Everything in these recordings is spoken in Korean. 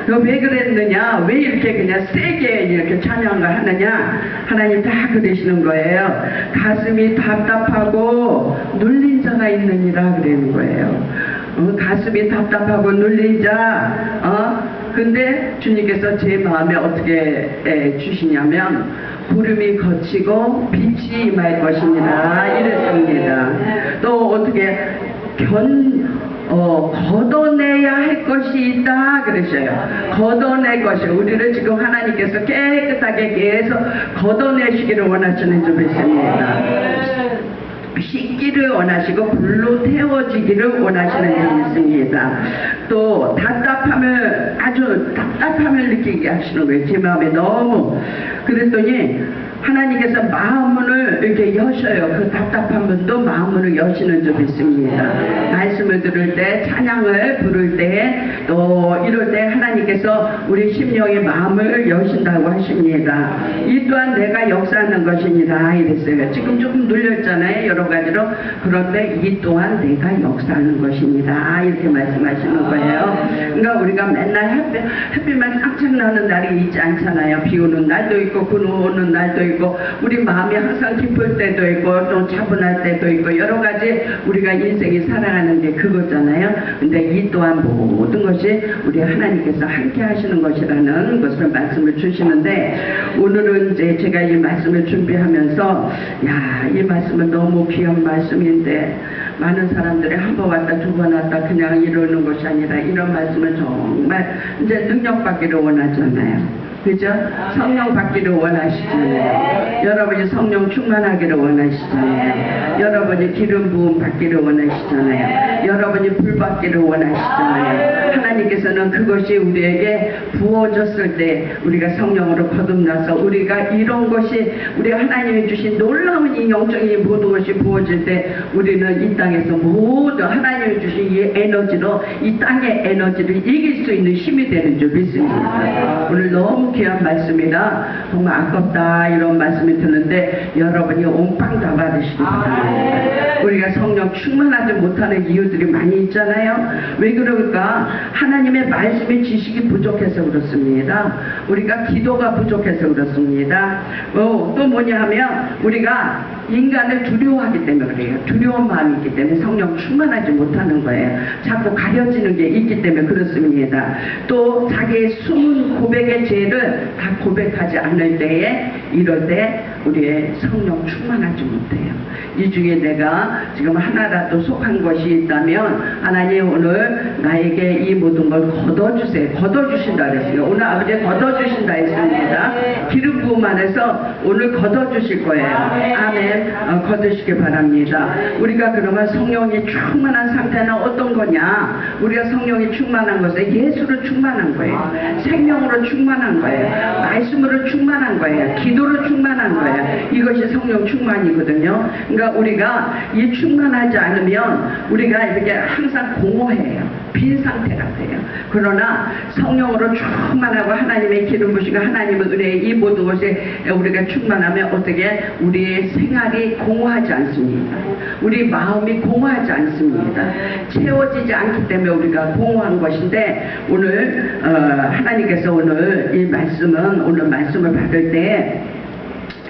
너 왜 그랬느냐? 왜 이렇게 그냥 세게 이렇게 찬양을 하느냐? 하나님 다 그러시는 거예요. 가슴이 답답하고 눌린 자가 있느니라 그러는 거예요. 가슴이 답답하고 눌린 자, 근데 주님께서 제 마음에 어떻게 주시냐면 구름이 거치고 빛이 임할 것이니라 이랬습니다. 또 어떻게 걷어내야 할 것이 있다 그러셔요. 걷어낼 것이 우리를 지금 하나님께서 깨끗하게 계속 걷어내시기를 원하시는 줄 믿습니다. 씻기를 원하시고 불로 태워지기를 원하시는 줄 믿습니다. 또 아주 답답함을 느끼게 하시는 거예요. 제 마음에 너무. 그랬더니 하나님께서 마음문을 이렇게 여셔요. 그 답답한 분도 마음문을 여시는 줄 믿습니다. 말씀을 들을 때, 찬양을 부를 때, 또 이럴 때 하나님께서 우리 심령의 마음을 여신다고 하십니다. 이 또한 내가 역사하는 것이니라 이랬어요. 지금 조금 눌렸잖아요. 여러 가지로. 그런데 이 또한 내가 역사하는 것이니라 이렇게 말씀하시는 거예요. 그러니까 우리가 맨날 햇빛만 쌍창 나는 날이 있지 않잖아요. 비 오는 날도 있고 구름 오는 날도 있고 우리 마음이 항상 기쁠 때도 있고 또 차분할 때도 있고 여러 가지 우리가 인생이 살아가는 게 그거잖아요. 근데 이 또한 모든 것이 우리 하나님께서 함께 하시는 것이라는 것을 말씀을 주시는데 오늘은 이제 제가 이 말씀을 준비하면서 이 말씀은 너무 귀한 말씀인데 많은 사람들이 한 번 왔다 두 번 왔다 그냥 이러는 것이 아니라 이런 말씀을 정말 이제 능력받기를 원하잖아요. 그죠? 성령 받기를 원하시잖아요. 여러분이 성령 충만하기를 원하시잖아요. 여러분이 기름 부음 받기를 원하시잖아요. 여러분이 불 받기를 원하시잖아요. 하나님께서는 그것이 우리에게 부어졌을 때 우리가 성령으로 거듭나서 우리가 이런 것이 우리 하나님이 주신 놀라운 이 영적인 모든 것이 부어질 때 우리는 이 땅에서 모든 하나님이 주신 이 에너지로 이 땅의 에너지를 이길 수 있는 힘이 되는 줄 믿습니다. 오늘 너무 귀한 말씀이라 정말 아깝다 이런 말씀이 드는데 여러분이 온빵 다 받으시기 바랍니다. 우리가 성령 충만하지 못하는 이유들이 많이 있잖아요. 왜 그럴까? 하나님의 말씀의 지식이 부족해서 그렇습니다. 우리가 기도가 부족해서 그렇습니다. 또 뭐냐 하면 우리가 인간을 두려워하기 때문에 그래요. 두려운 마음이 있기 때문에 성령 충만하지 못하는 거예요. 자꾸 가려지는 게 있기 때문에 그렇습니다. 또 자기의 숨은 고백의 죄를 다 고백하지 않을 때에 이럴 때 우리의 성령 충만하지 못해요. 이 중에 내가 지금 하나라도 속한 것이 있다면 하나님 오늘 나에게 이 모든 걸 걷어주세요. 걷어주신다 그랬어요. 오늘 아버지 걷어주신다 했습니다. 기름 부음 안에서 오늘 걷어주실 거예요. 아멘. 걷으시기 바랍니다. 우리가 그러면 성령이 충만한 상태는 어떤 거냐? 우리가 성령이 충만한 것은 예수로 충만한 거예요. 생명으로 충만한 거예요. 말씀으로 충만한 거예요. 기도로 충만한 거예요. 이것이 성령 충만이거든요. 그러니까 우리가 이 충만하지 않으면 우리가 이렇게 항상 공허해요. 빈 상태 같아요. 그러나 성령으로 충만하고 하나님의 기름 부으시고 하나님의 은혜의 이 모든 것이 우리가 충만하면 어떻게 우리의 생활이 공허하지 않습니다. 우리 마음이 공허하지 않습니다. 채워지지 않기 때문에 우리가 공허한 것인데 오늘 하나님께서 오늘 이 말씀은 오늘 말씀을 받을 때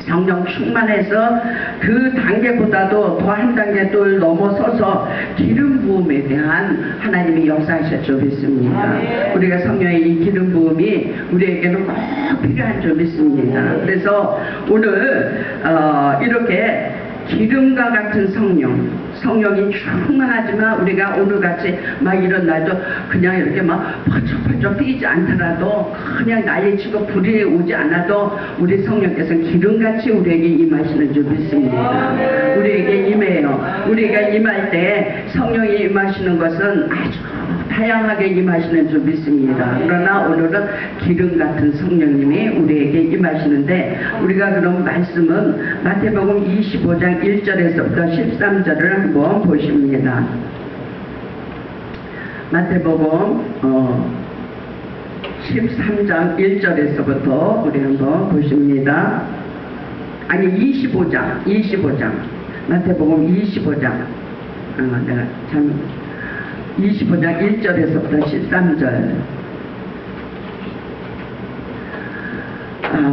성령 충만해서 그 단계보다도 더 한 단계 또 넘어서서 기름 부음에 대한 하나님이 역사하실 줄 믿습니다. 우리가 성령의 이 기름 부음이 우리에게는 꼭 필요한 줄 믿습니다. 그래서 오늘 이렇게 기름과 같은 성령이 충만하지만 우리가 오늘같이 막 이런 날도 그냥 이렇게 막 펄쩍펄쩍 뛰지 않더라도 그냥 난리치고 불이 오지 않아도 우리 성령께서는 기름같이 우리에게 임하시는 줄 믿습니다. 우리에게 임해요. 우리가 임할 때 성령이 임하시는 것은 아주 다양하게 임하시는 줄 믿습니다. 그러나 오늘은 기름 같은 성령님이 우리에게 임하시는데 우리가 그런 말씀은 마태복음 25장 1절에서부터 13절을 한번 보십니다. 마태복음 13장 1절에서부터 우리 한번 보십니다. 아니 25장 마태복음 25장 내가 참 25장 1절에서부터 13절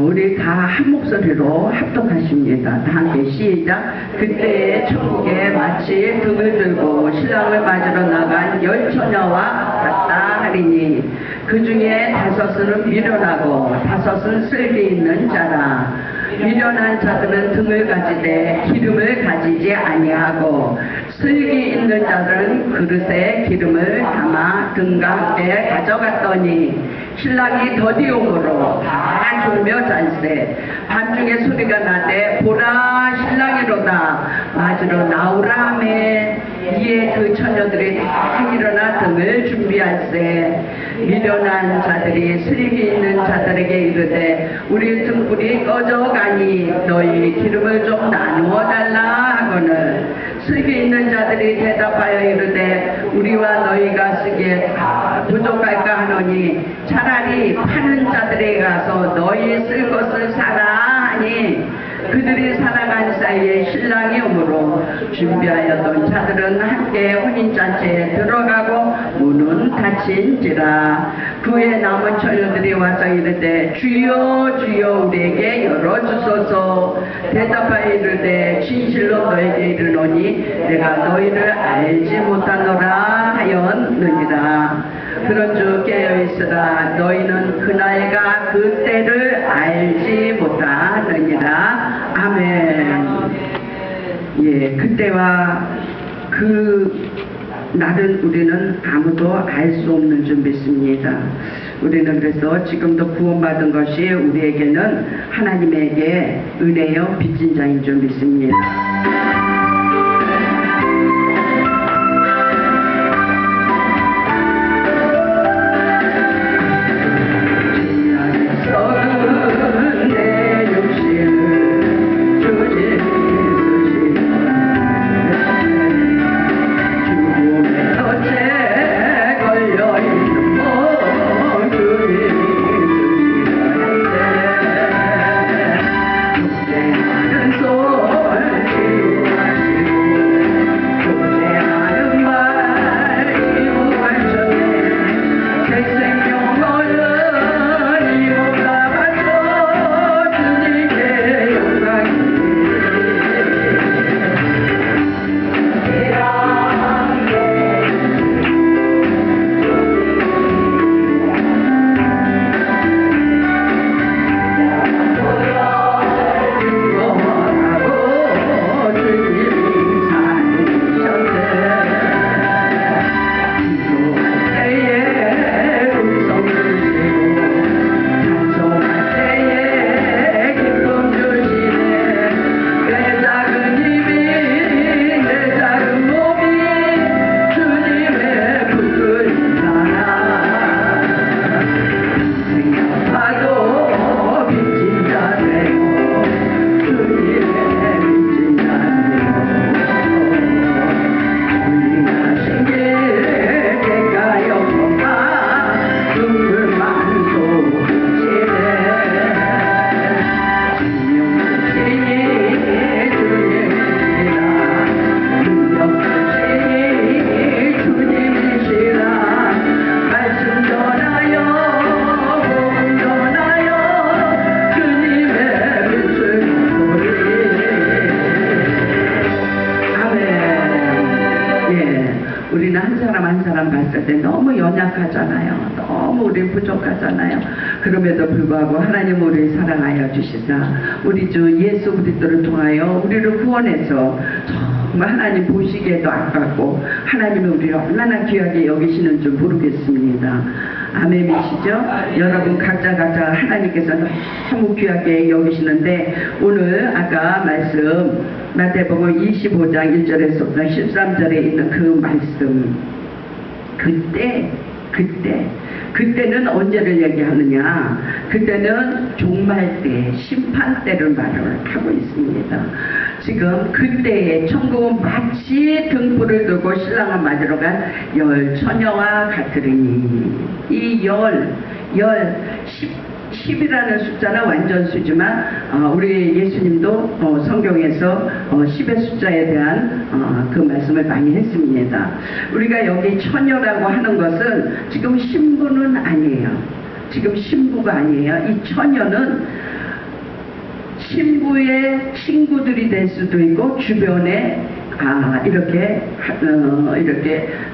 우리 다 한 목소리로 합독하십니다. 다 함께 시작. 그때 천국에 마치 등을 들고 신랑을 맞으러 나간 열 처녀와 같다 하리니 그 중에 5은 미련하고 5은 쓸개 있는 자라. 미련한 자들은 등을 가지되 기름을 가지지 아니하고 슬기 있는 자들은 그릇에 기름을 담아 등과 함께 가져갔더니 신랑이 더디오므로 다 졸며 잔세. 밤중에 소리가 나되 보라 신랑이로다 맞으러 나오라 하매 이에 그 처녀들이 다 일어나 등을 준비할세. 미련한 자들이 슬기 있는 자들에게 이르되 우리 등불이 꺼져가니 너희 기름을 좀 나누어 달라 하거늘 슬기 있는 자들이 대답하여 이르되 우리와 너희가 쓰기에 다 부족할까 하노니 차라리 파는 자들에게 가서 너희 쓸 것을 사라 하니 그들이 살아간 사이에 신랑이 오므로 준비하였던 자들은 함께 혼인잔치에 들어가고 문은 닫힌지라. 그에 남은 처녀들이 와서 이르되 주여 주여 우리에게 열어주소서. 대답하여 이르되 진실로 너에게 이르노니 내가 너희를 알지 못하노라 하였느니라. 그런즉 깨어있으라. 너희는 그날과 그 때를 알지 못하느니라. 아멘. 예, 그때와 그 날은 우리는 아무도 알 수 없는 줄 믿습니다. 우리는 그래서 지금도 구원받은 것이 우리에게는 하나님에게 은혜요 빚진 자인 줄 믿습니다. 우리는 한 사람 한 사람 봤을 때 너무 연약하잖아요. 너무 우리 부족하잖아요. 그럼에도 불구하고 하나님 우리를 사랑하여 주시사 우리 주 예수 그리스도를 통하여 우리를 구원해서 정말 하나님 보시기에도 아깝고 하나님이 우리를 얼마나 귀하게 여기시는 줄 모르겠습니다. 아멘이시죠? 여러분 각자 하나님께서 너무 귀하게 여기시는데 오늘 아까 말씀 마태복음 25장 1절에서 13절에 있는 그 말씀 그때는 언제를 얘기하느냐? 그때는 종말 때, 심판 때를 말을 하고 있습니다. 지금 그때에 천국은 마치 등불을 들고 신랑을 맞으러 간 열 처녀와 같으리니 이 10이라는 숫자는 완전수지만 우리 예수님도 성경에서 10의 숫자에 대한 그 말씀을 많이 했습니다. 우리가 여기 처녀라고 하는 것은 지금 신부는 아니에요. 지금 신부가 아니에요. 이 처녀는 신부의 친구들이 될 수도 있고 주변에 이렇게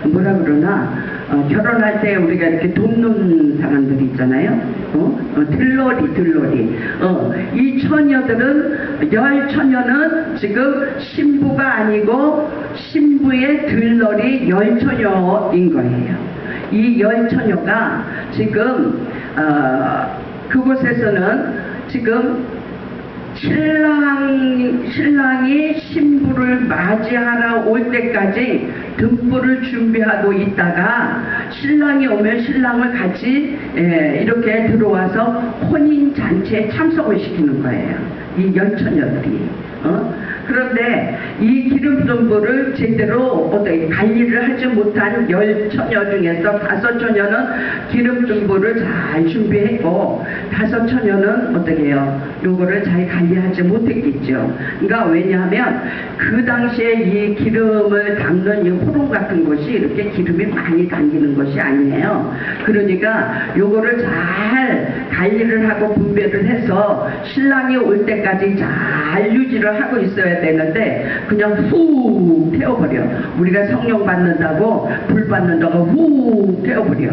뭐라 그러나 결혼할 때 우리가 이렇게 돕는 사람들이 있잖아요. 들러리. 이 처녀들은 열처녀는 지금 신부가 아니고 신부의 들러리 열처녀인 거예요. 이 열처녀가 지금 그곳에서는 지금 신랑이 신부를 맞이하러 올 때까지 등불을 준비하고 있다가 신랑이 오면 신랑을 같이 이렇게 들어와서 혼인잔치에 참석을 시키는 거예요. 이 열처녀들이. 그런데 이 기름등불을 제대로 어떻게 관리를 하지 못한 열처녀 중에서 5처녀는 기름등불을 잘 준비했고 5처녀는 어떻게 해요? 요거를 잘 관리하지 못했겠죠. 그러니까 왜냐하면 그 당시에 이 기름을 담는 이 호롱 같은 것이 이렇게 기름이 많이 담기는 것이 아니에요. 그러니까 요거를 잘 관리를 하고 분배를 해서 신랑이 올 때까지 잘 유지를 하고 있어야 되는데 그냥 훅 태워버려. 우리가 성령 받는다고 불 받는다고 훅 태워버려.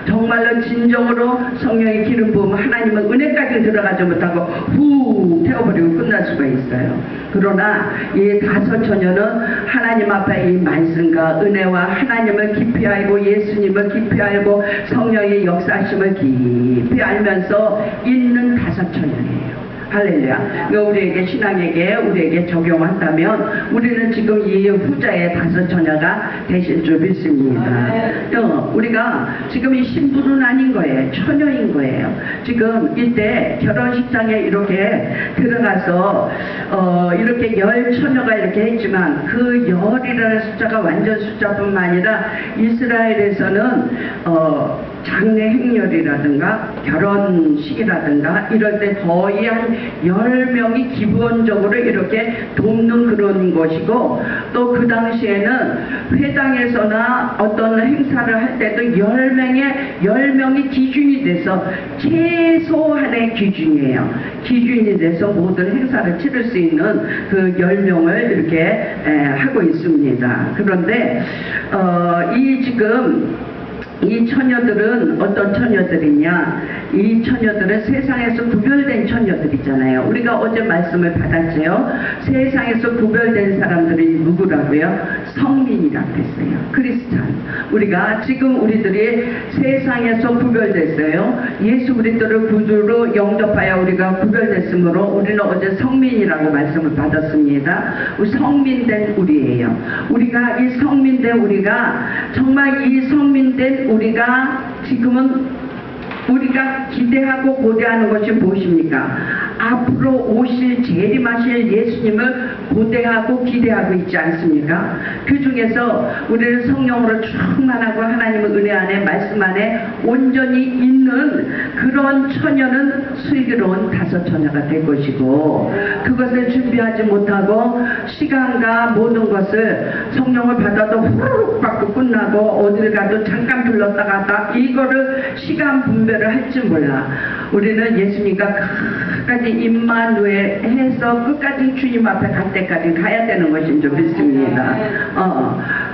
정말로 진정으로 성령의 기름 부으면 하나님은 은혜까지 들어가지 못하고 훅 태워버리고 끝날 수가 있어요. 그러나 이 5처녀는 하나님 앞에 이 말씀과 은혜와 하나님을 깊이 알고 예수님을 깊이 알고 성령의 역사심을 깊이 알면서 있는 5처녀예요. 할렐루야. 우리에게 신앙에게 우리에게 적용한다면 우리는 지금 이 후자의 5처녀가 되실 줄 믿습니다. 우리가 지금 이 신부는 아닌 거예요. 처녀인 거예요. 지금 이때 결혼식장에 이렇게 들어가서 이렇게 열처녀가 이렇게 했지만 그 열이라는 숫자가 완전 숫자뿐만 아니라 이스라엘에서는 장례 행렬이라든가 결혼식이라든가 이럴 때 거의 한 10명이 기본적으로 이렇게 돕는 그런 것이고 또 그 당시에는 회당에서나 어떤 행사를 할 때도 10명이 기준이 돼서 최소한의 기준이에요. 기준이 돼서 모든 행사를 치를 수 있는 그 10명을 이렇게 하고 있습니다. 그런데 이 처녀들은 어떤 처녀들이냐? 이 처녀들은 세상에서 구별된 처녀들이잖아요. 우리가 어제 말씀을 받았죠. 세상에서 구별된 사람들이 누구라고요? 성민이라고 했어요. 크리스찬. 우리가 지금 우리들이 세상에서 구별됐어요. 예수 그리스도를 구주로 영접하여 우리가 구별됐으므로 우리는 어제 성민이라고 말씀을 받았습니다. 성민된 우리예요. 우리가 이 성민된 우리가 정말 이 성민된 우리가 지금은 우리가 기대하고 고대하는 것이 무엇입니까? 앞으로 오실 재림하실 예수님을 고대하고 기대하고 있지 않습니까? 그 중에서 우리는 성령으로 충만하고 하나님의 은혜 안에 말씀 안에 온전히 있는 그런 처녀는 슬기로운 5처녀가 될 것이고 그것을 준비하지 못하고 시간과 모든 것을 성령을 받아도 후루룩 받고 끝나고 어딜 가도 잠깐 들렀다가 이거를 시간 분배를 할지 몰라. 우리는 예수님과 끝까지 임마누엘 해서 끝까지 주님 앞에 갈 때까지 가야 되는 것인 줄 믿습니다.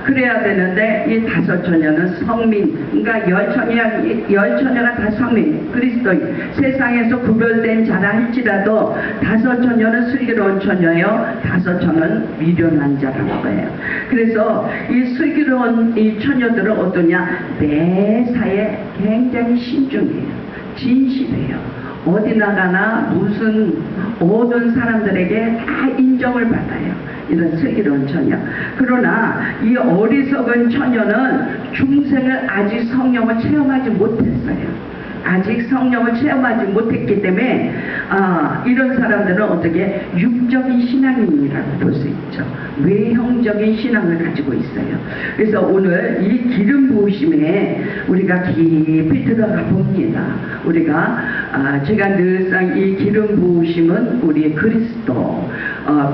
그래야 되는데 이 5처녀는 성민, 그러니까 열처녀가 다 성민, 그리스도인. 세상에서 구별된 자라 할지라도 5처녀는 슬기로운 처녀요, 5처녀는 미련한 자라는 거예요. 그래서 이 슬기로운 이 처녀들은 어떠냐? 매사에 굉장히 신중해요. 진실해요. 어디 나가나 무슨 모든 사람들에게 다 인정을 받아요. 이런 슬기로운 처녀. 그러나 이 어리석은 처녀는 중생을 아직 성령을 체험하지 못했어요. 아직 성령을 체험하지 못했기 때문에 이런 사람들은 어떻게 육적인 신앙인이라고 볼 수 있죠. 외형적인 신앙을 가지고 있어요. 그래서 오늘 이 기름 부으심에 우리가 깊이 들어가 봅니다. 우리가 제가 늘상 이 기름 부으심은 우리 그리스도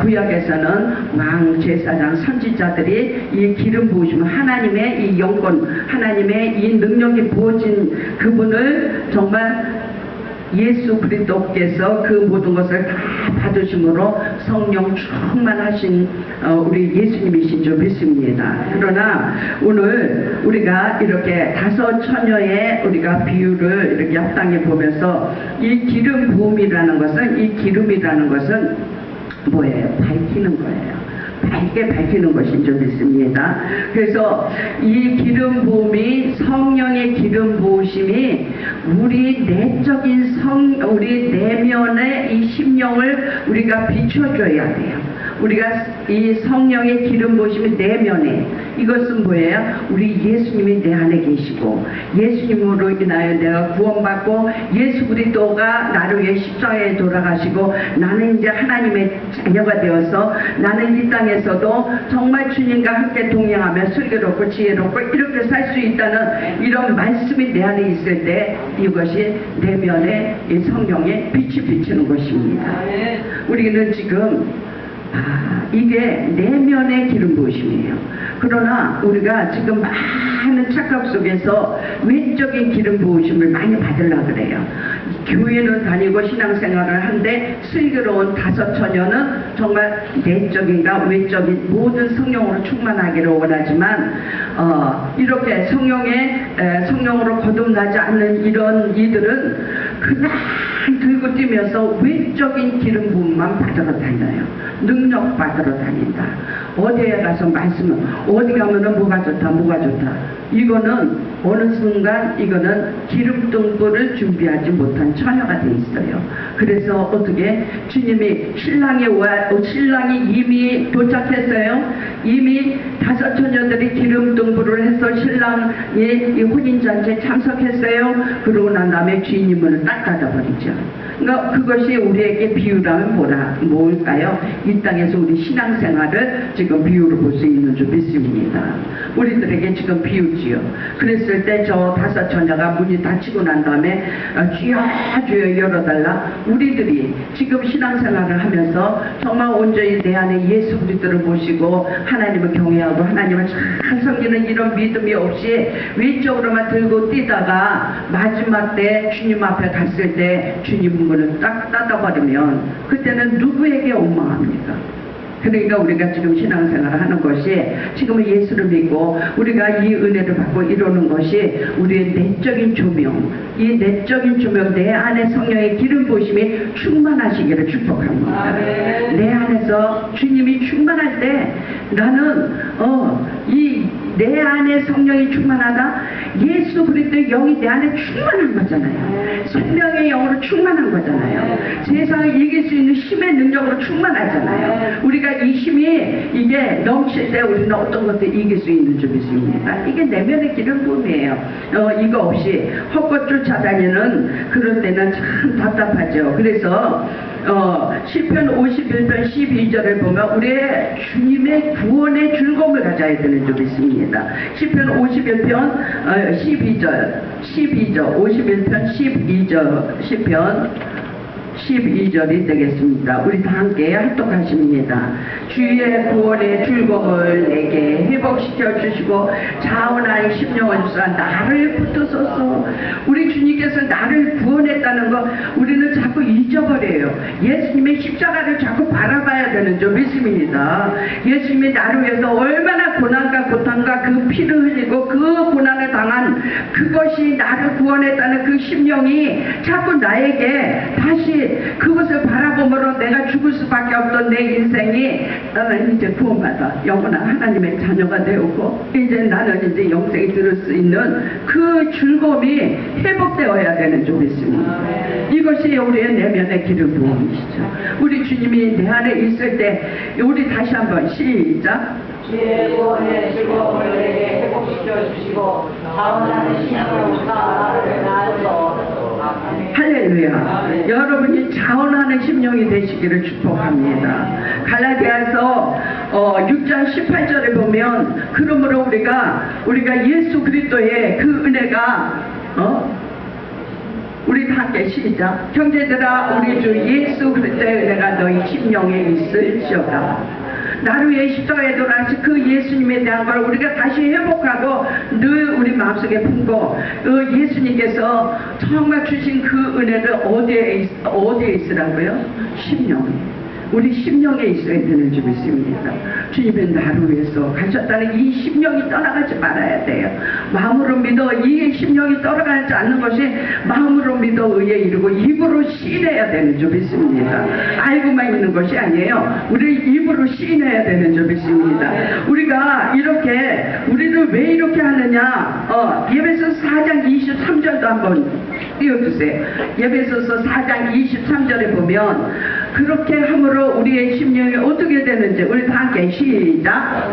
구약에서는 왕, 제사장, 선지자들이 이 기름 부으심은 하나님의 이 영권, 하나님의 이 능력이 부어진 그분을 정말 예수 그리스도께서 그 모든 것을 다 받으심으로 성령 충만하신 우리 예수님이신 줄 믿습니다. 그러나 오늘 우리가 이렇게 다섯 처녀의 우리가 비유를 이렇게 합당해 보면서 이 기름 부음이라는 것은, 이 기름이라는 것은 뭐예요? 밝히는 거예요. 밝게 밝히는 것인 줄 믿습니다. 그래서 이 기름 부음이, 성령의 기름 부으심이 우리 내적인 우리 내면의 이 심령을 우리가 비춰줘야 돼요. 우리가 이 성령의 기름 부으심이 내면에, 이것은 뭐예요? 우리 예수님이 내 안에 계시고 예수님으로 인하여 내가 구원받고 예수 그리스도가 나를 위해 십자가에 돌아가시고 나는 이제 하나님의 자녀가 되어서 나는 이 땅에서도 정말 주님과 함께 동행하며 슬기롭고 지혜롭고 이렇게 살 수 있다는 이런 말씀이 내 안에 있을 때 이것이 내면에 이 성령의 빛이 비치는 것입니다. 우리는 지금 이게 내면의 기름 부으심이에요. 그러나 우리가 지금 많은 착각 속에서 외적인 기름 부으심을 많이 받으려고 그래요. 교회는 다니고 신앙생활을 하는데 슬기로운 다섯 처녀는 정말 내적인과 외적인 모든 성령으로 충만하기를 원하지만 이렇게 성령으로 거듭나지 않는 이런 이들은 그냥 들고 뛰면서 외적인 기름 부음만 받으러 다녀요. 능력 받으러 다닌다. 어디에 가서 말씀은 어디 가면은 뭐가 좋다 뭐가 좋다. 이거는 어느 순간 이거는 기름등불을 준비하지 못한 처녀가 돼 있어요. 그래서 어떻게 주님이 신랑이 이미 도착했어요. 이미 다섯 처녀들이 기름등불을 해서 신랑이 이 혼인잔치에 참석했어요. 그러고 난 다음에 주인님 문을 딱 닫아버리죠. 그러니까 그것이 우리에게 비유라면 뭘까요? 이 땅에서 우리 신앙생활을 지금 비유로 볼 수 있는 줄 믿습니다. 우리들에게 지금 비유지요. 그랬을 때 저 다섯 처녀가 문이 닫히고 난 다음에 주여 주여 열어달라. 우리들이 지금 신앙생활을 하면서 정말 온전히 내 안에 예수 그리스도를 모시고 하나님을 경외하고 하나님을 잘 섬기는 이런 믿음이 없이 외적으로만 들고 뛰다가 마지막 때 주님 앞에 갔을 때 주님 문을 딱 닫아버리면 그때는 누구에게 원망합니까? 그러니까 우리가 지금 신앙생활을 하는 것이 지금은 예수를 믿고 우리가 이 은혜를 받고 이루는 것이 우리의 내적인 조명, 이 내적인 조명, 내 안에 성령의 기름 부으심이 충만하시기를 축복합니다. 내 안에서 주님이 충만할 때 나는 내 안에 성령이 충만하다. 예수 그리스도의 영이 내 안에 충만한 거잖아요. 성령의 영으로 충만한 거잖아요. 세상을 이길 수 있는 힘의 능력으로 충만하잖아요. 우리가 이 힘이 이게 넘칠 때 우리는 어떤 것도 이길 수 있는 줄 믿습니다. 이게 내면의 기름 부음이에요. 이거 없이 헛것 쫓아다니는 그런 때는 참 답답하죠. 그래서 시편 51편 12절을 보면 우리의 주님의 구원의 즐거움을 가져야 되는 줄 믿습니다. 시편 51편 12절 51편 12절 시편 12절이 되겠습니다. 우리 다 함께 합독하십니다. 주의 구원의 즐거움을 내게 회복시켜 주시고 자원한 심령을 주사 나를 붙드소서. 우리 주님께서 나를 구원했다는 거 우리는 자꾸 잊어버려요. 예수님의 십자가를 자꾸 바라봐야 되는 줄 믿습니다. 예수님이 나를 위해서 얼마나 고난과 고통과 그 피를 흘리고 그 고난을 당한 그것이 나를 구원했다는 그 심령이 자꾸 나에게 다시 그것을 바라보므로 내가 죽을 수밖에 없던 내 인생이 나는 이제 구원받아 영원한 하나님의 자녀가 되었고 이제 나는 이제 영생이 들을 수 있는 그 즐거움이 회복되어야 되는 줄 믿습니다. 이것이 우리의 내면의 기름 부음이시죠. 우리 주님이 내 안에 있을 때 우리 다시 한번 시작. 주의 구원의 즐거움을 내게 회복시켜 주시고 자원하는 신앙으로 나를 낳아서 할렐루야. 여러분이 자원하는 심령이 되시기를 축복합니다. 갈라디아서 6장 18절에 보면 그러므로 우리가 예수 그리스도의 그 은혜가 우리 다 함께 시작. 형제들아 우리 주 예수 그리스도의 은혜가 너희 심령에 있을지어다. 나루의 십자가에 돌아가신 그 예수님에 대한 걸 우리가 다시 회복하고 늘 우리 마음속에 품고 그 예수님께서 정말 주신 그 은혜를 어디에 있으라고요? 심령. 우리 심령에 있어야 되는 줄 믿습니다. 주님은 나를 위해서 가셨다는 이 심령이 떠나가지 말아야 돼요. 마음으로 믿어 이 심령이 떠나가지 않는 것이 마음으로 믿어 의에 이르고 입으로 시인해야 되는 줄 믿습니다. 알고만 있는 것이 아니에요. 우리 입으로 시인해야 되는 줄 믿습니다. 우리가 이렇게 우리를 왜 이렇게 하느냐? 예배서 4장 23절도 한번 띄워주세요. 예배소서 4장 23절에 보면 그렇게 함으로 우리의 심령이 어떻게 되는지 우리 다 함께 시작.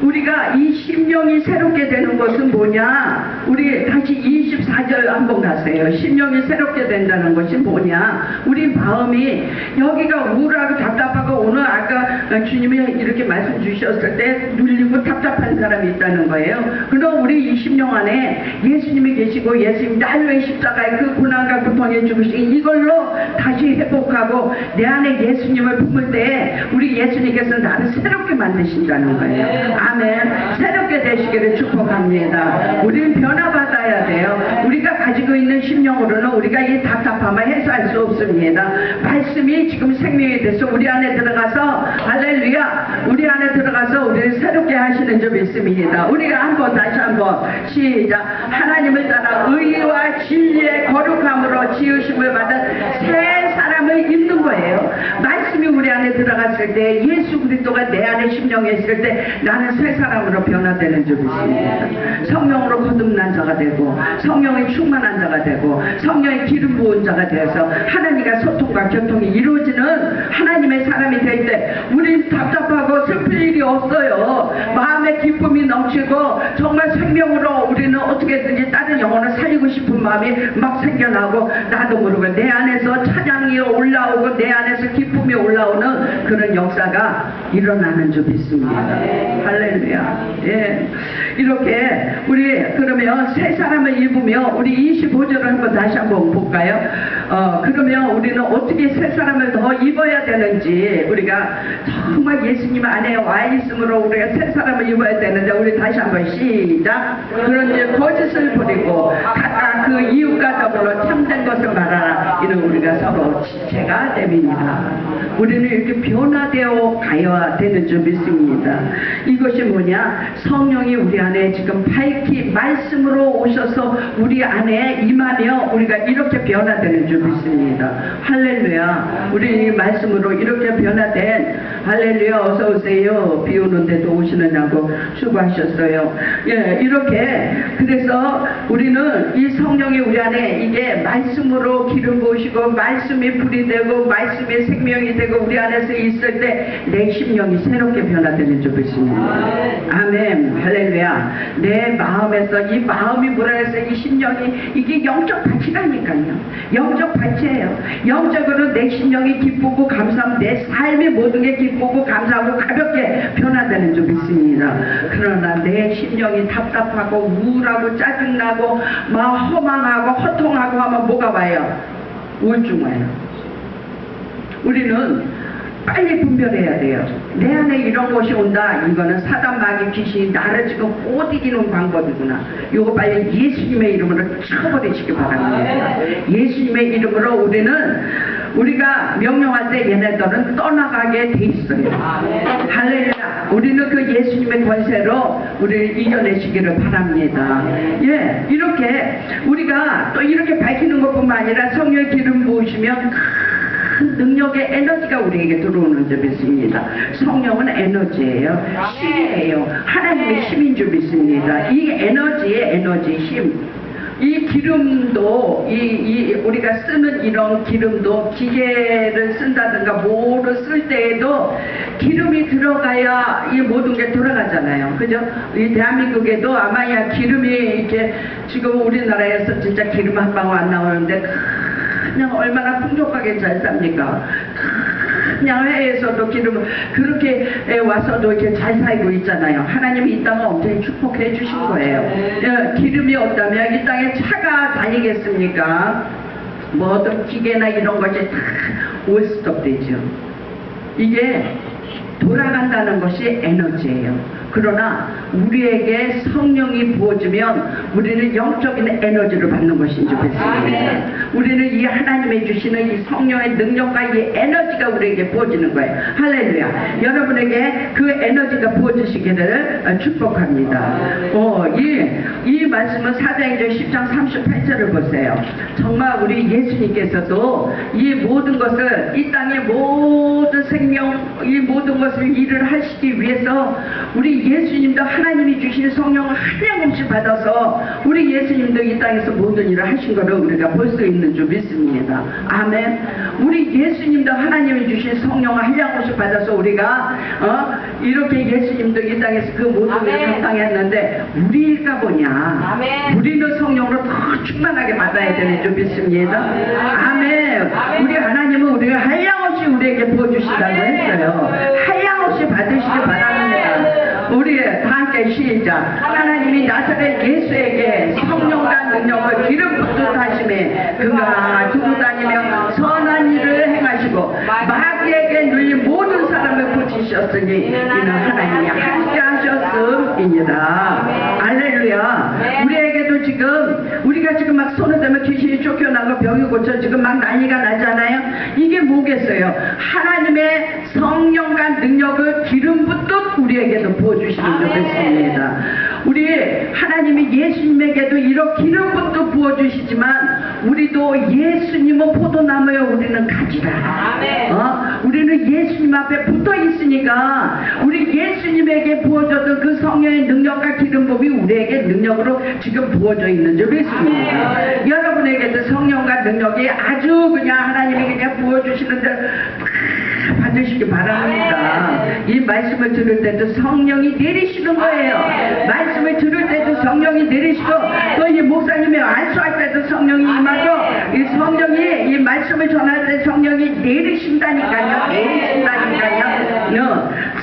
우리가 이 심령이 새롭게 되는 것은 뭐냐? 우리 다시 24절 한번 가세요. 심령이 새롭게 된다는 것이 뭐냐? 우리 마음이 여기가 우울하고 답답하고 오늘 아까 주님이 이렇게 말씀 주셨을 때 눌리고 답답한 사람이 있다는 거예요. 그럼 우리 이 심령 안에 예수님이 계시고 예수님 나의 십자가의 그 고난과 고통에 죽으신 이걸로 다시 회복하고 내 안에 예수님을 품을 때 우리 예수님께서 나를 새롭게 만드신다는 거예요. 아멘. 새롭게 되시기를 축복합니다. 우리는 변화받아야 돼요. 우리가 가지고 있는 심령으로는 우리가 이 답답함을 해소할 수 없습니다. 말씀이 지금 생명이 돼서 우리 안에 들어가서 할렐루야 우리 안에 들어가서 우리를 새롭게 하시는 줄 믿습니다. 우리가 다시 한번 시작. 하나님을 따라 의와 진리의 거룩함으로 지으심을 받은 새 사람을 입는 거예요. 말씀이 우리 안에 들어갔을 때 예수 그리스도가 내 안에 심령에 있을 때 나는 새 사람으로 변화되는 줄 믿습니다. 성령으로 거듭난 자가 되고 성령의 충만한 자가 되고 성령의 기름 부은 자가 되어서 하나님과 소통과 교통이 이루어지는 하나님의 사람이 될 때 우린 답답하고 슬플 일이 없어요. 마음의 기쁨이 넘치고 정말 생명으로 우리는 어떻게든지 다른 영혼을 살리고 싶은 마음이 막 생겨나고 나도 모르고 내 안에서 찬양이 올라오고 내 안에서 기쁨이 올라오는 그런 역사가 일어나는 줄 믿습니다. 할렐루야. 예. 이렇게 우리 그러면 새 사람을 입으며 우리 25절을 다시 한번 볼까요? 그러면 우리는 어떻게 새 사람을 더 입어야 되는지 우리가 정말 예수님 안에 와 있으므로 우리가 새 사람을 입어야 되는데 우리 다시 한번 시작. 그런지 거짓을 버리고 각각 그 이웃과 더불어 참된 것을 말하라. 이는 우리가 서로 지체가 됨이니라. 우리는 이렇게 변화되어 가야 되는 줄 믿습니다. 이것이 뭐냐? 성령이 우리 안에 지금 밝히 말씀으로 오셔서 우리 안에 임하며 우리가 이렇게 변화되는 줄 믿습니다. 할렐루야. 우리 말씀으로 이렇게 변화된 할렐루야 어서 오세요. 비 오는데도 오시느냐고 수고하셨어요. 예, 이렇게 그래서 우리는 이 성령이 우리 안에 이게 말씀으로 기름 부으시고 말씀이 불이 되고 말씀이 생명이 되고 우리 안에서 있을 때 내 심령이 새롭게 변화되는 줄 믿습니다. 아멘. 할렐루야. 내 마음에서 이 마음이 뭐라해서 이 심령이 이게 영적 가치라니까요. 영적 가치예요. 영적으로 내 심령이 기쁘고 감사하면 내 삶의 모든 게 기쁘고 감사하고 가볍게 변화되는 줄 믿습니다. 그러나 내 심령이 답답하고 우울하고 짜증나고 막 허망하고 허통하고 하면 뭐가 와요? 우울증 와요. 우리는 빨리 분별해야 돼요. 내 안에 이런 것이 온다. 이거는 사단 마귀 귀신이 나를 지금 못 이기는 방법이구나. 이거 빨리 예수님의 이름으로 쳐버리시기 바랍니다. 예수님의 이름으로 우리가 명령할 때 얘네들은 떠나가게 돼 있어요. 할렐루야. 우리는 그 예수님의 권세로 우리를 이겨내시기를 바랍니다. 예, 이렇게 우리가 또 이렇게 밝히는 것뿐만 아니라 성령의 기름 부으시면 큰 능력의 에너지가 우리에게 들어오는 줄 믿습니다. 성령은 에너지예요. 힘이에요. 하나님의 힘인 줄 믿습니다. 이 에너지의 에너지, 힘. 이 기름도 우리가 쓰는 이런 기름도 기계를 쓴다든가 뭐를 쓸 때에도 기름이 들어가야 이 모든 게 돌아가잖아요. 그죠? 이 대한민국에도 아마 기름이 이렇게 지금 우리나라에서 진짜 기름 한 방울 안 나오는데 그냥 얼마나 풍족하게 잘 삽니까? 그냥 해에서도 기름 그렇게 와서도 이렇게 잘 살고 있잖아요. 하나님이 이 땅을 엄청 축복해 주신 거예요. 기름이 없다면 이 땅에 차가 다니겠습니까? 뭐 어떤 기계나 이런 것이 다 올스톱 되죠. 이게 돌아간다는 것이 에너지예요. 그러나 우리에게 성령이 부어지면 우리는 영적인 에너지를 받는 것인 줄 믿습니다. 우리는 이 하나님이 주시는 이 성령의 능력과 이 에너지가 우리에게 부어지는 거예요. 할렐루야. 여러분에게 그 에너지가 부어지시기를 축복합니다. 이 말씀은 사도행전 10장 38절을 보세요. 정말 우리 예수님께서도 이 모든 것을, 이 땅의 모든 생명, 이 모든 것을 일을 하시기 위해서 우리 예수님도 하나님이 주신 성령을 한량없이 받아서 우리 예수님도 이 땅에서 모든 일을 하신 것을 우리가 볼 수 있는 줄 믿습니다. 아멘. 우리 예수님도 하나님이 주신 성령을 한량없이 받아서 우리가 이렇게 예수님도 이 땅에서 그 모든 일을 감당했는데 우리가 뭐냐? 우리는 성령으로 더 충만하게 받아야 되는 줄 믿습니다. 아멘. 우리 하나님은 우리가 한량없이 우리에게 부어주신다고 했어요. 한량없이 받으시기 바랍니다. 우리 다 함께 시작. 하나님이 나사렛 예수에게 성령과 능력을 기름 붓듯 하심에 그가 두루 다니며 선한 일을 행하시고 마귀에게 눌린 모든 사람을 고치셨으니 이는 하나님이 함께 하셨음이니라. 할렐루야. 우리에게도 지금 우리가 지금 막 손을 대면 귀신이 쫓겨나고 병이 고쳐 지금 막 난리가 나잖아요. 이게 뭐겠어요? 하나님의 성령과 능력을 기름 붓듯 우리에게도 부어주시는 줄 믿습니다. 우리 하나님이 예수님에게도 이렇게 기름 붓듯 부어주시지만 우리도 예수님은 포도나무에 우리는 가지라. 우리는 예수님 앞에 붙어 있으니까 우리 예수님에게 부어졌던 그 성령의 능력과 기름 부음이 우리에게 능력으로 지금 부어져 있는 줄 믿습니다. 여러분에게도 성령과 능력이 아주 그냥 하나님이 그냥 부어주시는데 받으시기 바랍니다. 이 말씀을 들을 때도 성령이 내리시는 거예요. 말씀을 들을 때도 성령이 내리시고 또 이 목사님의 안수할 때도 성령이 임하고 이 성령이 이 말씀을 전할 때 성령이 내리신다니까요.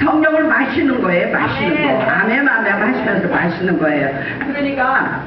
성령을 마시는 거예요. 마시는 거. 아멘 마시면서 마시는 거예요. 그러니까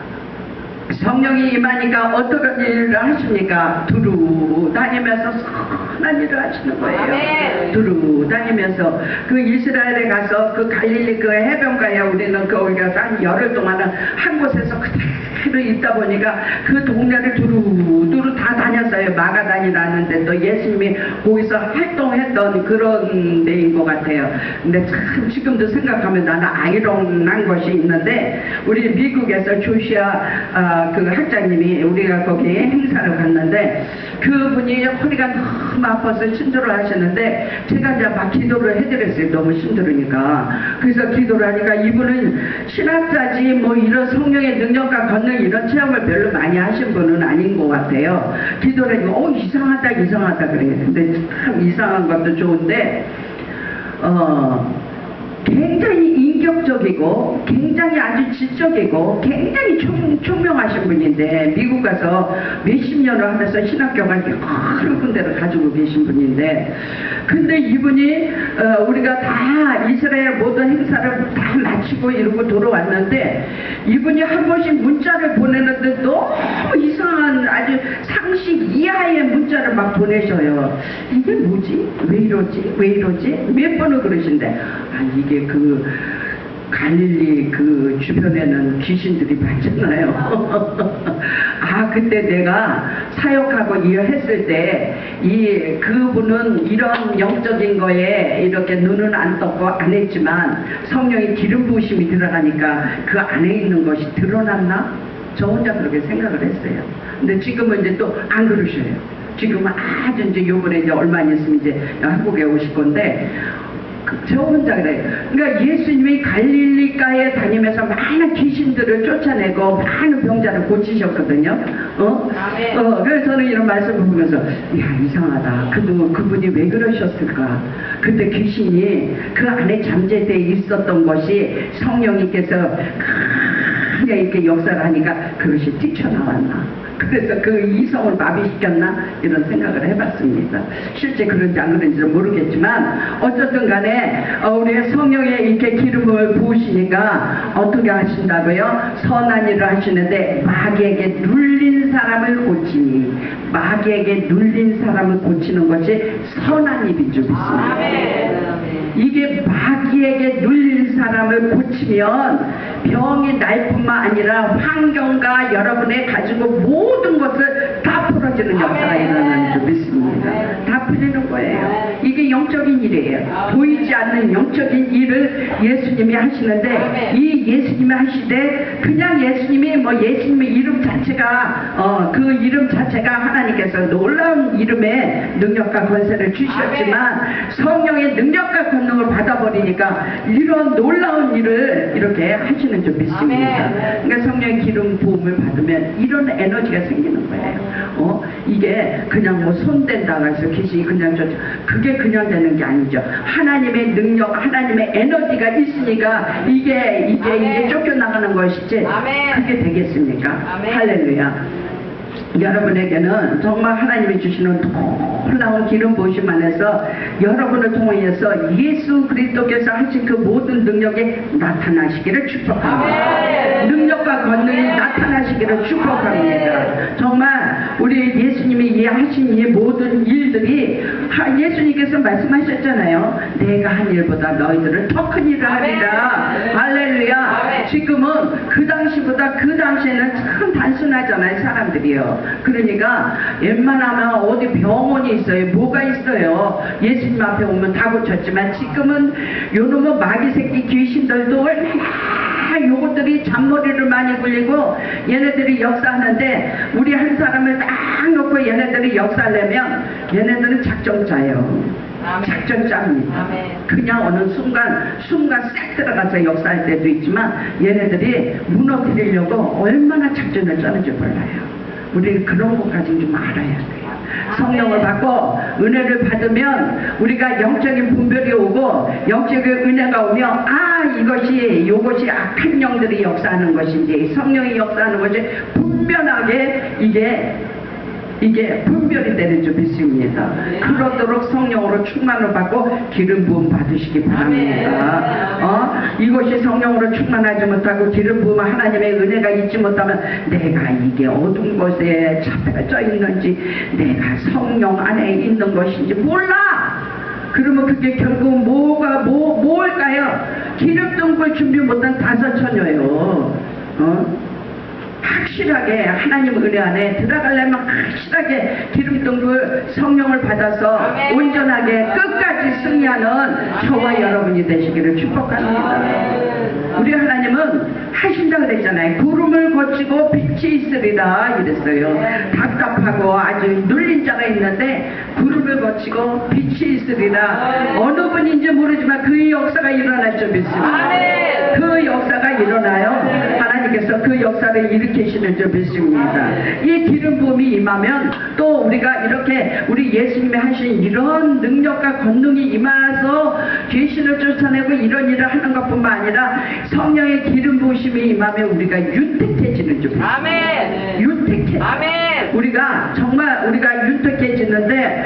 성령이 임하니까 어떤 일을 하십니까? 두루 다니면서 선한 일을 하시는 거예요. 두루 다니면서 그 이스라엘에 가서 그 갈릴리 그 해변가에 우리는 거기 가서 한 열흘 동안은 한 곳에서 그대로 있다 보니까 그 동네를 두루 다 다녔어요. 마가다니라는데 또 예수님이 거기서 활동했던 그런 데인 것 같아요. 근데 참 지금도 생각하면 나는 아이러니한 것이 있는데 우리 미국에서 조시아 그 학자님이 우리가 거기 행사를 갔는데 그분이 허리가 너무 아파서 신도를 하셨는데 제가 이제 막 기도를 해드렸어요. 너무 힘들으니까. 그래서 기도를 하니까 이분은 신학자지 뭐 이런 성령의 능력과 걷는 이런 체험을 별로 많이 하신 분은 아닌 것 같아요. 기도를 하니까 이상하다 그래요. 근데 참 이상한 것도 좋은데 굉장히 인격적이고 굉장히 아주 지적이고 굉장히 총명하신 분인데 미국 가서 몇십 년을 하면서 신학교가 여러 군데를 가지고 계신 분인데 근데 이분이 우리가 다 이스라엘 모든 행사를 다 마치고 이러고 돌아왔는데 이분이 한 번씩 문자를 보내는데 너무 이상한 아주 상식 이하의 문자를 막 보내셔요. 이게 뭐지? 왜 이러지? 몇 번을 그러신데 이게 그 갈릴리 그 주변에는 귀신들이 많잖아요. 그때 내가 사역하고 일했을 때 그분은 이런 영적인 거에 이렇게 눈은 안 떴고 안 했지만 성령의 기름 부으심이 들어가니까 그 안에 있는 것이 드러났나? 저 혼자 그렇게 생각을 했어요. 근데 지금은 이제 또 안 그러셔요. 지금은 아주 이제 요번에 이제 얼마 안 있으면 이제 한국에 오실 건데 저 혼자 그래요. 그러니까 예수님이 갈릴리가에 다니면서 많은 귀신들을 쫓아내고 많은 병자를 고치셨거든요. 그래서 저는 이런 말씀을 보면서 이상하다. 그분이 왜 그러셨을까? 그때 귀신이 그 안에 잠재되어 있었던 것이 성령님께서 크게 이렇게 역사를 하니까 그것이 뛰쳐나왔나? 그래서 그 이성을 마비시켰나? 이런 생각을 해봤습니다. 실제 그런지 안 그런지는 모르겠지만 어쨌든 간에 우리의 성령에 이렇게 기름을 부으시니까 어떻게 하신다고요? 선한 일을 하시는데 마귀에게 눌린 사람을 고치니 마귀에게 눌린 사람을 고치는 것이 선한 일인 줄 믿습니다. 이게 마귀에게 눌린 사람을 고치면 병이 날 뿐만 아니라 환경과 여러분의 가지고 모든 것을 다 풀어지는 역사가 일어나는 줄 믿습니다. 다 풀리는 거예요. 이게 영적인 일이에요. 보이지 않는 영적인 일을 예수님이 하시는데 이 예수님이 하시되 그냥 예수님이 뭐 예수님의 이름 자체가 그 이름 자체가 하나님께서 놀라운 이름의 능력과 권세를 주셨지만 성령의 능력과 권능을 받아버리니까 이런 놀라운 일을 이렇게 하시는 줄 믿습니다. 그러니까 성령의 기름 부음을 받으면 이런 에너지가 생기는 거예요. 이게 그냥 뭐 손댄다고 해서 귀신이 그냥 그게 그냥 되는 게 아니죠. 하나님의 능력, 하나님의 에너지가 있으니까 이게 쫓겨나가는 것이지 그게 되겠습니까? 할렐루야. 여러분에게는 정말 하나님이 주시는 놀라운 기름 부으심 안에서 여러분을 통해서 예수 그리스도께서 하신 그 모든 능력이 나타나시기를 축복합니다. 능력과 권능이 나타나시기를 축복합니다. 정말 우리 예수님이 하신 이 모든 일들이 예수님께서 말씀하셨잖아요. 내가 한 일보다 너희들은 더 큰 일을 하리라. 할렐루야. 지금은 그 당시에는 참 단순하잖아요, 사람들이요. 그러니까 웬만하면 어디 병원이 있어요, 뭐가 있어요. 예수님 앞에 오면 다 고쳤지만 지금은 요놈의 마귀 새끼 귀신들도 얼마나 요것들이 잔머리를 많이 굴리고 얘네들이 역사하는데 우리 한 사람을 딱 놓고 얘네들이 역사하려면 얘네들은 작정 짜요. 작전 짭니다. 그냥 어느 순간 싹 들어가서 역사할 때도 있지만 얘네들이 무너뜨리려고 얼마나 작전을 짜는지 몰라요. 우리는 그런 것까지 좀 알아야 돼요. 성령을 받고 은혜를 받으면 우리가 영적인 분별이 오고 영적인 은혜가 오면 이것이 악한 영들이 역사하는 것인지 성령이 역사하는 것이 분명하게 이게 분별이 되는 줄 믿습니다. 그렇도록 성령으로 충만을 받고 기름 부음 받으시기 바랍니다. 이것이 성령으로 충만하지 못하고 기름 부음 하나님의 은혜가 있지 못하면 내가 이게 어두운 곳에 잡혀져 있는지 내가 성령 안에 있는 것인지 몰라. 그러면 그게 결국 뭘까요? 기름 등불 준비 못한 다섯 처녀예요. 확실하게 하나님 은혜 안에 들어가려면 확실하게 기름등불 성령을 받아서 온전하게 끝까지 승리하는 저와 여러분이 되시기를 축복합니다. 우리 하나님은 하신다 그랬잖아요. 구름을 거치고 빛이 있으리라 이랬어요. 답답하고 아주 눌린 자가 있는데 구름을 거치고 빛이 있으리라. 어느 분인지 모르지만 그 역사가 일어날 줄 믿습니다. 그 역사가 일어나요. 하나님께서 그 역사를 일으키시는 줄 믿습니다. 이 기름 부음이 임하면 또 우리가 이렇게 우리 예수님이 하신 이런 능력과 권능이 임하서 귀신을 쫓아내고 이런 일을 하는 것뿐만 아니라 성령의 기름 부으심이 임하면 우리가 윤택해지는 줄 믿습니다. 윤택해. 우리가 정말 윤택해지는데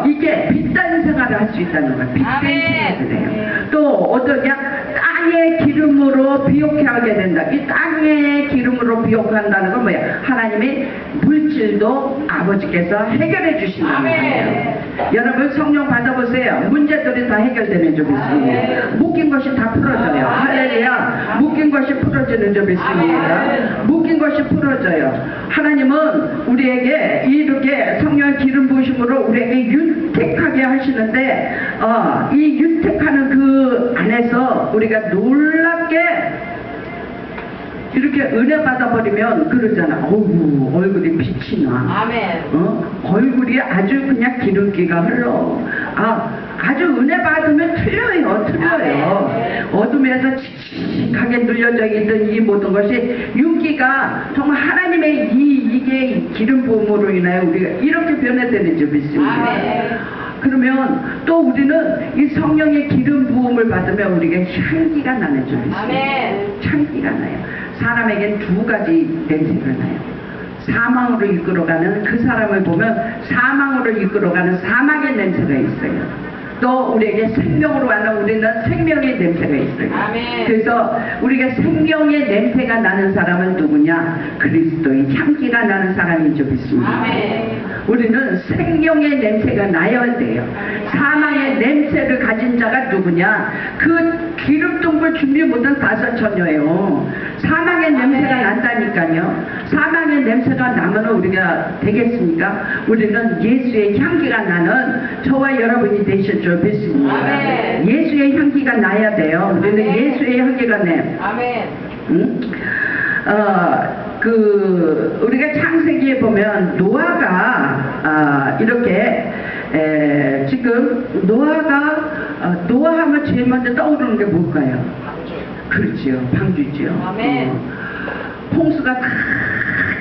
이게 빛다는 생활을 할 수 있다는 거예요. 빛다는 생활을 해요. 또 어떠냐? 땅의 기름으로 비옥해 하게 된다. 이 땅의 기름으로 비옥한다는 건 뭐야? 하나님이 물질도 아버지께서 해결해 주신다는 거예요. 여러분 성령 받아보세요. 문제들이 다 해결되는 줄 믿습니다. 묶인 것이 다 풀어져요. 할렐루야. 묶인 것이 풀어지는 줄 믿습니다. 묶인 것이 풀어져요. 하나님은 우리에게 이렇게 성령 기름 부으심으로 우리에게 윤택하게 하시는데 이 윤택하는 그 안에서 우리가 놀랍게 이렇게 은혜 받아버리면 그러잖아. 얼굴이 빛이 나. 얼굴이 아주 그냥 기름기가 흘러. 아주 은혜 받으면 틀려요. 어둠에서 칙칙하게 눌려져 있던 이 모든 것이 윤기가 정말 하나님의 이게 기름 부음으로 인하여 우리가 이렇게 변해되는 줄 믿습니다. 그러면 또 우리는 이 성령의 기름 부음을 받으면 우리가 향기가 나는 줄 믿습니다. 향기가 나요. 사람에겐 두 가지 냄새가 나요. 사망으로 이끌어가는 그 사람을 보면 사망으로 이끌어가는 사막의 냄새가 있어요. 또 우리에게 생명으로 하는 우리는 생명의 냄새가 있어요. 아멘. 그래서 우리가 생명의 냄새가 나는 사람은 누구냐? 그리스도의 향기가 나는 사람이죠. 믿습니다. 아멘. 우리는 생명의 냄새가 나야 돼요. 사망의 냄새를 가진 자가 누구냐? 그 기름통을 준비 못한 다섯 처녀예요. 사망의 냄새가 난다니까요. 사망의 냄새가 나면 우리가 되겠습니까? 우리는 예수의 향기가 나는 저와 여러분이 되셨죠. 믿습니다. 아멘. 예수의 향기가 나야 돼요. 우리는 아멘. 예수의 향기가 나요. 아멘. 우리가 창세기에 보면 노아가 이렇게 지금 노아하면 제일 먼저 떠오르는 게 뭘까요? 그렇지요, 방주지요. 아멘. 홍수가 다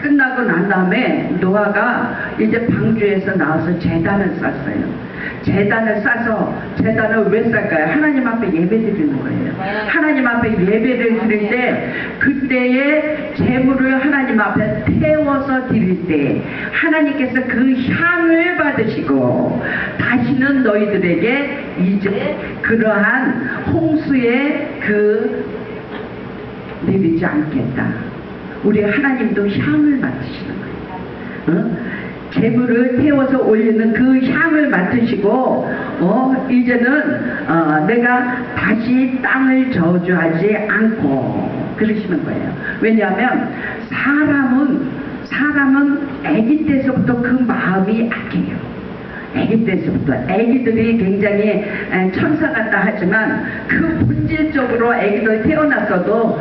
끝나고 난 다음에 노아가 이제 방주에서 나와서 제단을 쌌어요. 제단을 싸서 제단을 왜 쌀까요? 하나님 앞에 예배 드리는 거예요. 하나님 앞에 예배를 드릴 때 그때의 제물을 하나님 앞에 태워서 드릴 때 하나님께서 그 향을 받으시고 다시는 너희들에게 이제 그러한 홍수의 내리지 않겠다. 우리 하나님도 향을 맡으시는 거예요. 재물을 태워서 올리는 그 향을 맡으시고 이제는 내가 다시 땅을 저주하지 않고 그러시는 거예요. 왜냐하면 사람은 아기 때서부터 그 마음이 악해요. 아기 때서부터 아기들이 굉장히 천사 같다 하지만 그 본질적으로 아기들 태어났어도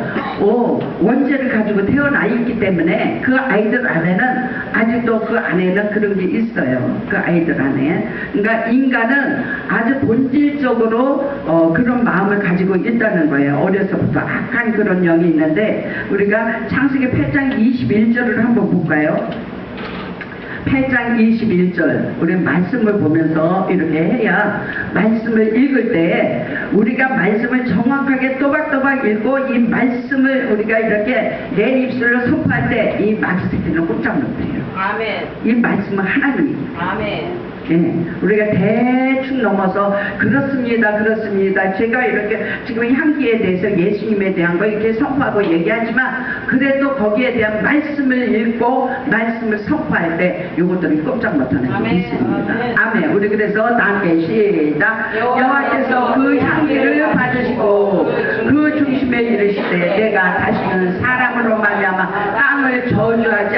원죄를 가지고 태어나 있기 때문에 그 아이들 안에는 아직도 그 안에는 그런 게 있어요. 그 아이들 안에. 그러니까 인간은 아주 본질적으로 그런 마음을 가지고 있다는 거예요. 어려서부터 악한 그런 영이 있는데 우리가 창세기 8장 21절을 한번 볼까요? 8장 21절 우리 말씀을 보면서 이렇게 해야 말씀을 읽을 때 우리가 말씀을 정확하게 또박또박 읽고 이 말씀을 우리가 이렇게 내 입술로 선포할 때 이 마귀새끼는 꼼짝 못해요. 아멘. 이 말씀은 하나님입니다. 아멘. 예, 우리가 대충 넘어서 그렇습니다. 제가 이렇게 지금 향기에 대해서 예수님에 대한 거 이렇게 선포하고 얘기하지만 그래도 거기에 대한 말씀을 읽고 말씀을 선포할 때 이것들이 꼼짝 못하는 게 아멘. 있습니다. 아멘. 아멘. 우리 그래서 다 함께 시작. 여호와께서